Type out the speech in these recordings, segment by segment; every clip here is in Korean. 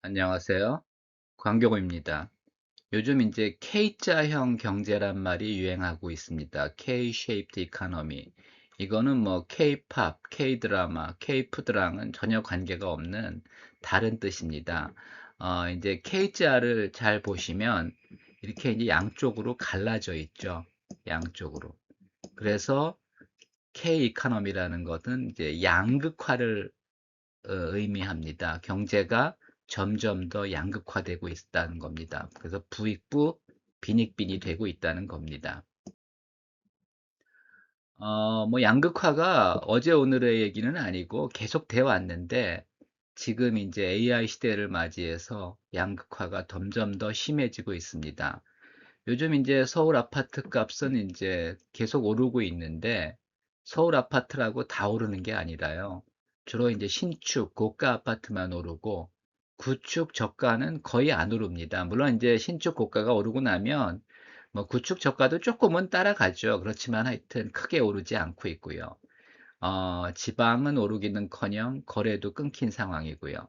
안녕하세요. 광경호입니다. 요즘 이제 K자형 경제란 말이 유행하고 있습니다. K-shaped economy. 이거는 뭐 K-팝, K-드라마, K-푸드랑은 전혀 관계가 없는 다른 뜻입니다. 이제 K자를 잘 보시면 이렇게 이제 양쪽으로 갈라져 있죠. 양쪽으로. 그래서 K 이코노미라는 것은 이제 양극화를 의미합니다. 경제가 점점 더 양극화되고 있다는 겁니다. 그래서 부익부 빈익빈이 되고 있다는 겁니다. 뭐 양극화가 어제 오늘의 얘기는 아니고 계속 되어 왔는데 지금 이제 AI 시대를 맞이해서 양극화가 점점 더 심해지고 있습니다. 요즘 이제 서울 아파트 값은 이제 계속 오르고 있는데 서울 아파트라고 다 오르는 게 아니라요. 주로 이제 신축, 고가 아파트만 오르고 구축, 저가는 거의 안 오릅니다. 물론 이제 신축, 고가가 오르고 나면 뭐 구축, 저가도 조금은 따라가죠. 그렇지만 하여튼 크게 오르지 않고 있고요. 지방은 오르기는커녕 거래도 끊긴 상황이고요.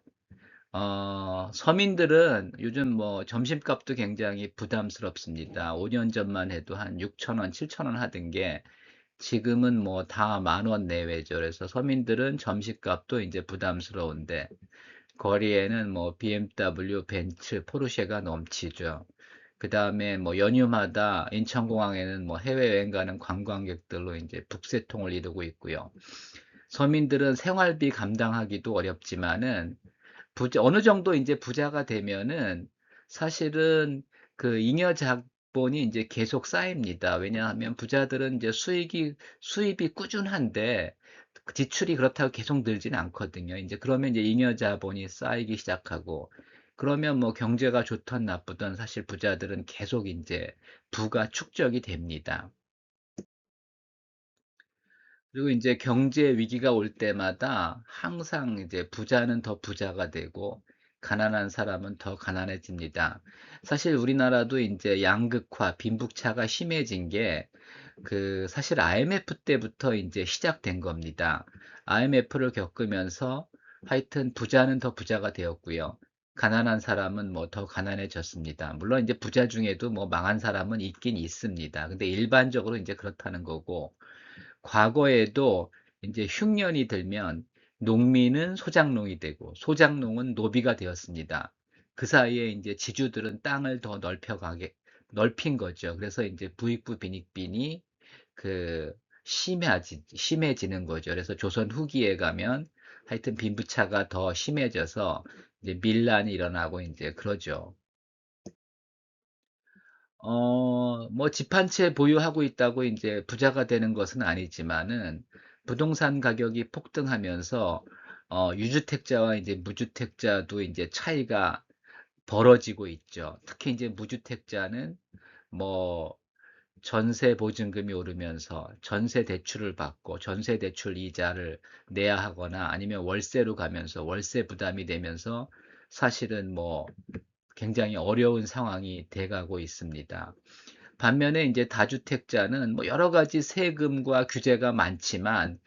서민들은 요즘 뭐 점심값도 굉장히 부담스럽습니다. 5년 전만 해도 한 6,000원, 7,000원 하던 게 지금은 뭐 다 10,000원 내외죠. 그래서 서민들은 점심값도 이제 부담스러운데 거리에는 뭐 BMW, 벤츠, 포르쉐가 넘치죠. 그 다음에 뭐 연휴마다 인천공항에는 뭐 해외여행 가는 관광객들로 이제 북새통을 이루고 있고요. 서민들은 생활비 감당하기도 어렵지만은 어느 정도 이제 부자가 되면은 사실은 그 잉여 자본이 이제 계속 쌓입니다. 왜냐하면 부자들은 이제 수입이 꾸준한데 그 지출이 그렇다고 계속 늘지는 않거든요. 이제 그러면 이제 잉여 자본이 쌓이기 시작하고 그러면 뭐 경제가 좋든 나쁘든 사실 부자들은 계속 이제 부가 축적이 됩니다. 그리고 이제 경제 위기가 올 때마다 항상 이제 부자는 더 부자가 되고 가난한 사람은 더 가난해집니다. 사실 우리나라도 이제 양극화, 빈부차가 심해진 게 그 사실 IMF 때부터 이제 시작된 겁니다. IMF를 겪으면서 하여튼 부자는 더 부자가 되었고요. 가난한 사람은 뭐 더 가난해졌습니다. 물론 이제 부자 중에도 뭐 망한 사람은 있긴 있습니다. 근데 일반적으로 이제 그렇다는 거고 과거에도 이제 흉년이 들면 농민은 소작농이 되고 소작농은 노비가 되었습니다. 그 사이에 이제 지주들은 땅을 더 넓힌 거죠. 그래서 이제 부익부 빈익빈이 그 심해지는 거죠. 그래서 조선 후기에 가면 하여튼 빈부차가 더 심해져서 이제 밀란이 일어나고 이제 그러죠. 뭐 집 한 채 보유하고 있다고 이제 부자가 되는 것은 아니지만은 부동산 가격이 폭등하면서 유주택자와 이제 무주택자도 이제 차이가 벌어지고 있죠. 특히 이제 무주택자는 뭐 전세 보증금이 오르면서 전세 대출을 받고 전세 대출 이자를 내야 하거나 아니면 월세로 가면서 월세 부담이 되면서 사실은 뭐 굉장히 어려운 상황이 돼가고 있습니다. 반면에 이제 다주택자는 뭐 여러 가지 세금과 규제가 많지만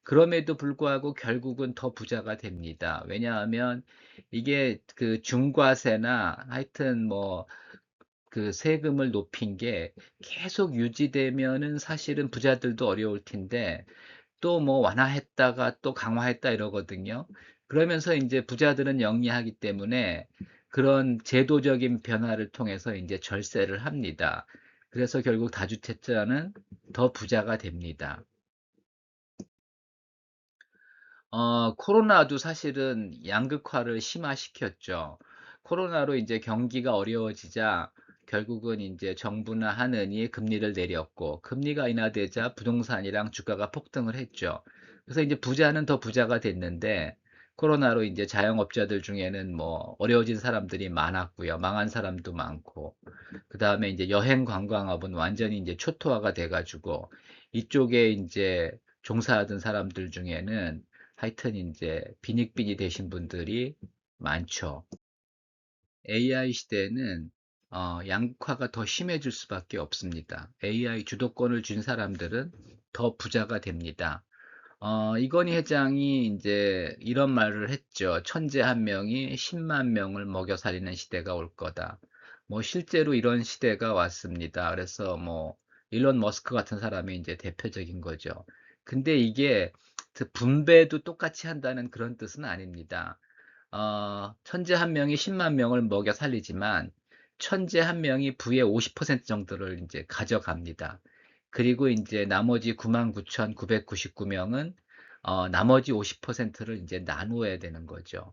그럼에도 불구하고 결국은 더 부자가 됩니다. 왜냐하면 이게 그 중과세나 하여튼 뭐 그 세금을 높인 게 계속 유지되면은 사실은 부자들도 어려울 텐데 또 뭐 완화했다가 또 강화했다 이러거든요. 그러면서 이제 부자들은 영리하기 때문에 그런 제도적인 변화를 통해서 이제 절세를 합니다. 그래서 결국 다주택자는 더 부자가 됩니다. 코로나도 사실은 양극화를 심화시켰죠. 코로나로 이제 경기가 어려워지자 결국은 이제 정부나 하느니 금리를 내렸고 금리가 인하되자 부동산이랑 주가가 폭등을 했죠. 그래서 이제 부자는 더 부자가 됐는데 코로나로 이제 자영업자들 중에는 뭐 어려워진 사람들이 많았고요. 망한 사람도 많고. 그다음에 이제 여행 관광업은 완전히 이제 초토화가 돼가지고 이쪽에 이제 종사하던 사람들 중에는 하여튼 이제 빈익빈이 되신 분들이 많죠. AI 시대에는 양극화가 더 심해질 수밖에 없습니다. AI 주도권을 쥔 사람들은 더 부자가 됩니다. 이건희 회장이 이제 이런 말을 했죠. 천재 한 명이 10만 명을 먹여 살리는 시대가 올 거다. 뭐 실제로 이런 시대가 왔습니다. 그래서 뭐 일론 머스크 같은 사람이 이제 대표적인 거죠. 근데 이게 그 분배도 똑같이 한다는 그런 뜻은 아닙니다. 천재 한 명이 10만 명을 먹여 살리지만 천재 한 명이 부의 50% 정도를 이제 가져갑니다. 그리고 이제 나머지 99,999명은 나머지 50%를 이제 나누어야 되는 거죠.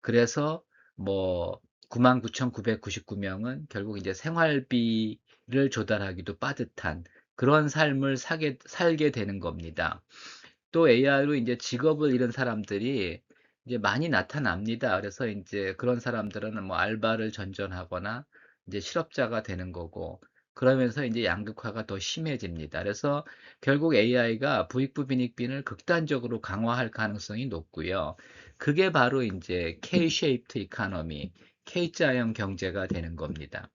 그래서 뭐 99,999명은 결국 이제 생활비를 조달하기도 빠듯한 그런 삶을 살게 되는 겁니다. 또 AI로 이제 직업을 잃은 사람들이 이제 많이 나타납니다. 그래서 이제 그런 사람들은 뭐 알바를 전전하거나 이제 실업자가 되는 거고, 그러면서 이제 양극화가 더 심해집니다. 그래서 결국 AI가 부익부 빈익빈을 극단적으로 강화할 가능성이 높고요. 그게 바로 이제 K-shaped economy, K자형 경제가 되는 겁니다.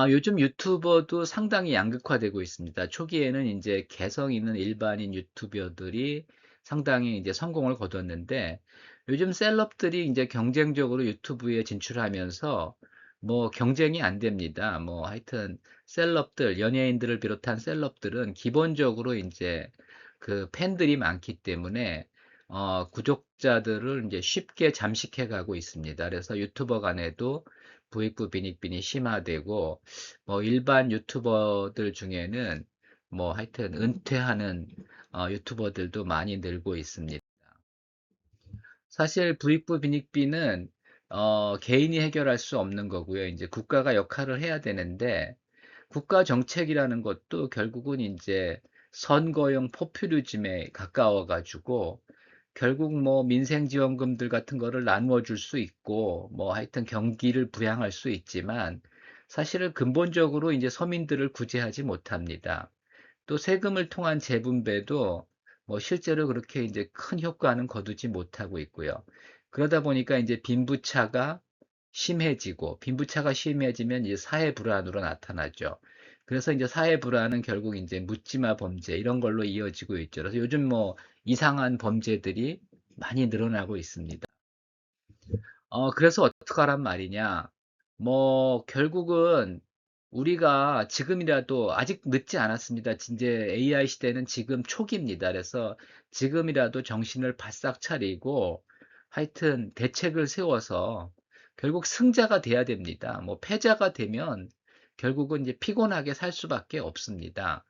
요즘 유튜버도 상당히 양극화되고 있습니다. 초기에는 이제 개성 있는 일반인 유튜버들이 상당히 이제 성공을 거뒀는데, 요즘 셀럽들이 이제 경쟁적으로 유튜브에 진출하면서 뭐 경쟁이 안 됩니다. 뭐 하여튼 셀럽들, 연예인들을 비롯한 셀럽들은 기본적으로 이제 그 팬들이 많기 때문에 구독자들을 이제 쉽게 잠식해 가고 있습니다. 그래서 유튜버 간에도 부익부 빈익빈이 심화되고, 뭐 일반 유튜버들 중에는 뭐 하여튼 은퇴하는 유튜버들도 많이 늘고 있습니다. 사실 부익부 빈익빈은 개인이 해결할 수 없는 거고요. 이제 국가가 역할을 해야 되는데, 국가 정책이라는 것도 결국은 이제 선거용 포퓰리즘에 가까워 가지고 결국 뭐 민생지원금들 같은 거를 나누어 줄 수 있고 뭐 하여튼 경기를 부양할 수 있지만, 사실은 근본적으로 이제 서민들을 구제하지 못합니다. 또 세금을 통한 재분배도 뭐 실제로 그렇게 이제 큰 효과는 거두지 못하고 있고요. 그러다 보니까 이제 빈부차가 심해지면 이제 사회 불안으로 나타나죠. 그래서 이제 사회 불안은 결국 이제 묻지마 범죄 이런 걸로 이어지고 있죠. 그래서 요즘 뭐 이상한 범죄들이 많이 늘어나고 있습니다. 그래서 어떡하란 말이냐. 뭐, 결국은 우리가 지금이라도 아직 늦지 않았습니다. 이제 AI 시대는 지금 초기입니다. 그래서 지금이라도 정신을 바싹 차리고 하여튼 대책을 세워서 결국 승자가 돼야 됩니다. 뭐, 패자가 되면 결국은 이제 피곤하게 살 수밖에 없습니다.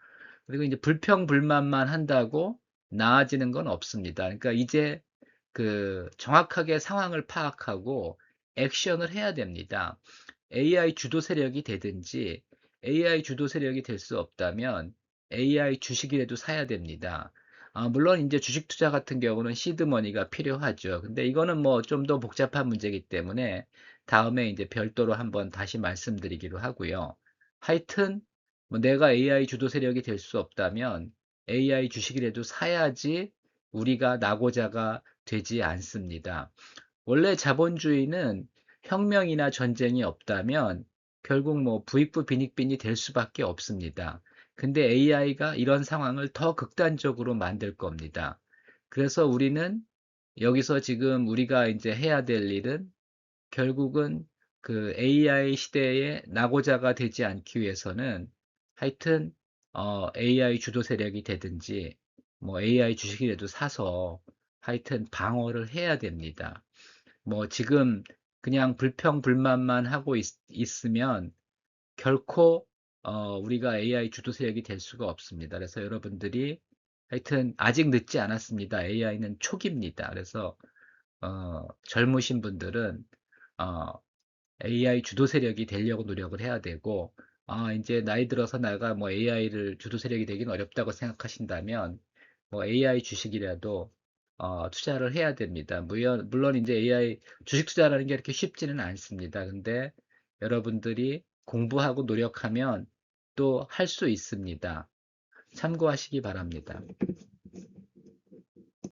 그리고 이제 불평불만만 한다고 나아지는 건 없습니다. 그러니까 이제 그 정확하게 상황을 파악하고 액션을 해야 됩니다. AI 주도 세력이 되든지 AI 주도 세력이 될 수 없다면 AI 주식이라도 사야 됩니다. 물론 이제 주식 투자 같은 경우는 시드머니가 필요하죠. 근데 이거는 뭐 좀 더 복잡한 문제이기 때문에 다음에 이제 별도로 한번 다시 말씀드리기로 하고요. 하여튼 뭐 내가 AI 주도 세력이 될 수 없다면 AI 주식이라도 사야지 우리가 낙오자가 되지 않습니다. 원래 자본주의는 혁명이나 전쟁이 없다면 결국 뭐 부익부 빈익빈이 될 수밖에 없습니다. 근데 AI가 이런 상황을 더 극단적으로 만들 겁니다. 그래서 우리는 여기서 지금 우리가 이제 해야 될 일은 결국은 그 AI 시대에 낙오자가 되지 않기 위해서는 하여튼 AI 주도 세력이 되든지 뭐 AI 주식이라도 사서 하여튼 방어를 해야 됩니다. 뭐 지금 그냥 불평불만만 하고 있으면 결코 우리가 AI 주도 세력이 될 수가 없습니다. 그래서 여러분들이 하여튼 아직 늦지 않았습니다. AI는 초기입니다. 그래서 젊으신 분들은 어, AI 주도 세력이 되려고 노력을 해야 되고, 이제 나이 들어서 내가 뭐 AI를 주도 세력이 되긴 어렵다고 생각하신다면, 뭐 AI 주식이라도 투자를 해야 됩니다. 물론 이제 AI 주식 투자라는 게 이렇게 쉽지는 않습니다. 근데 여러분들이 공부하고 노력하면 또 할 수 있습니다. 참고하시기 바랍니다.